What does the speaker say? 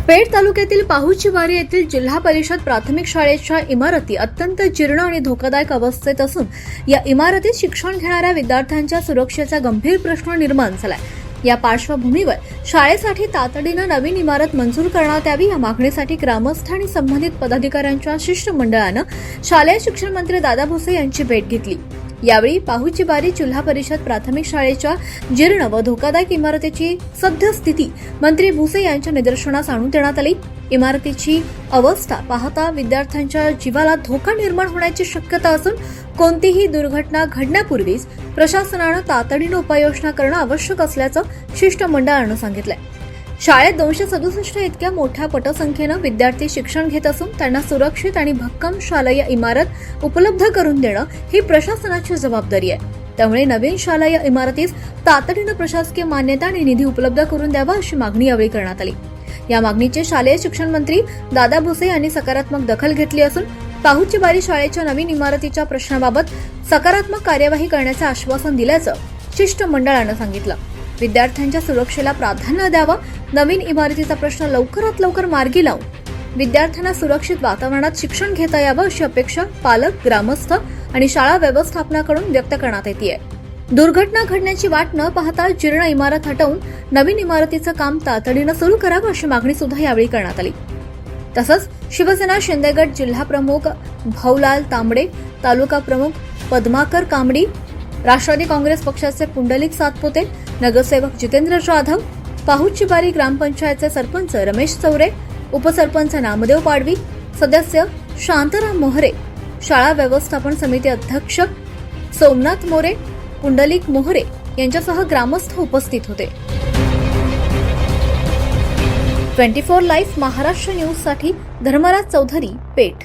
पेठ तालुक्यातील पाहुचीवारी येथील जिल्हा परिषद प्राथमिक शाळेच्या इमारती अत्यंत जीर्ण आणि धोकादायक अवस्थेत असून या इमारतीत शिक्षण घेणाऱ्या विद्यार्थ्यांच्या सुरक्षेचा गंभीर प्रश्न निर्माण झालाय। या पार्श्वभूमीवर शाळेसाठी तातडीने नवीन इमारत मंजूर करण्यात यावी या मागणीसाठी ग्रामस्थ आणि संबंधित पदाधिकाऱ्यांच्या शिष्टमंडळाने शालेय शिक्षण मंत्री दादा भुसे यांची भेट घेतली। यावेळी पाहुचीवारी जिल्हा परिषद प्राथमिक शाळेच्या जीर्ण व धोकादायक इमारतीची सद्यस्थिती मंत्री भुसे यांच्या निदर्शनास आणून देण्यात आली। इमारतीची अवस्था पाहता विद्यार्थ्यांच्या जीवाला धोका निर्माण होण्याची शक्यता असून कोणतीही दुर्घटना घडण्यापूर्वीच प्रशासनाने तातडीने उपाययोजना करणे आवश्यक असल्याचं शिष्टमंडळाने सांगितलंय। शाळेत 267 इतक्या मोठ्या पटसंख्येने विद्यार्थी शिक्षण घेत असून त्यांना सुरक्षित आणि भक्कम शालेय इमारत उपलब्ध करून देणं ही प्रशासनाची जबाबदारी आहे। त्यामुळे नवीन शालेय इमारतीस तातडीने प्रशासकीय मान्यता आणि निधी उपलब्ध करून द्यावा अशी मागणी यावेळी करण्यात आली। या मागणीचे शालेय शिक्षण मंत्री दादा भुसे यांनी सकारात्मक दखल घेतली असून पाहुचीवारी शाळेच्या नवीन इमारतीच्या प्रश्नाबाबत सकारात्मक कार्यवाही करण्याचे आश्वासन दिल्याचं शिष्टमंडळाने सांगितलं। विद्यार्थ्यांच्या सुरक्षेला प्राधान्य द्यावं, नवीन इमारतीचा प्रश्न लवकरात लवकर मार्गी लावून विद्यार्थ्यांना सुरक्षित वातावरणात शिक्षण घेता यावं अशी अपेक्षा पालक, ग्रामस्थ आणि शाळा व्यवस्थापनाकडून व्यक्त करण्यात येते। दुर्घटना घडण्याची वाट न पाहता जीर्ण इमारत हटवून नवीन इमारतीचं काम तातडीनं सुरू करावं अशी मागणी सुद्धा यावेळी करण्यात आली। तसंच शिवसेना शिंदेगड जिल्हा प्रमुख भाऊलाल तांबडे, तालुका प्रमुख पद्माकर कांबडी, राष्ट्रवादी काँग्रेस पक्षाचे पुंडलिक सातपुते, नगरसेवक जितेंद्र जाधव, पाहुचीवारी ग्रामपंचायतचे सरपंच रमेश चौरे, उपसरपंच नामदेव पाडवी, सदस्य शांताराम मोहरे, शाळा व्यवस्थापन समिती अध्यक्ष सोमनाथ मोरे, पुंडलिक मोहरे यांच्यासह ग्रामस्थ उपस्थित होते। 24 लाईव्ह महाराष्ट्र न्यूज साठी धर्मराज चौधरी, पेठ।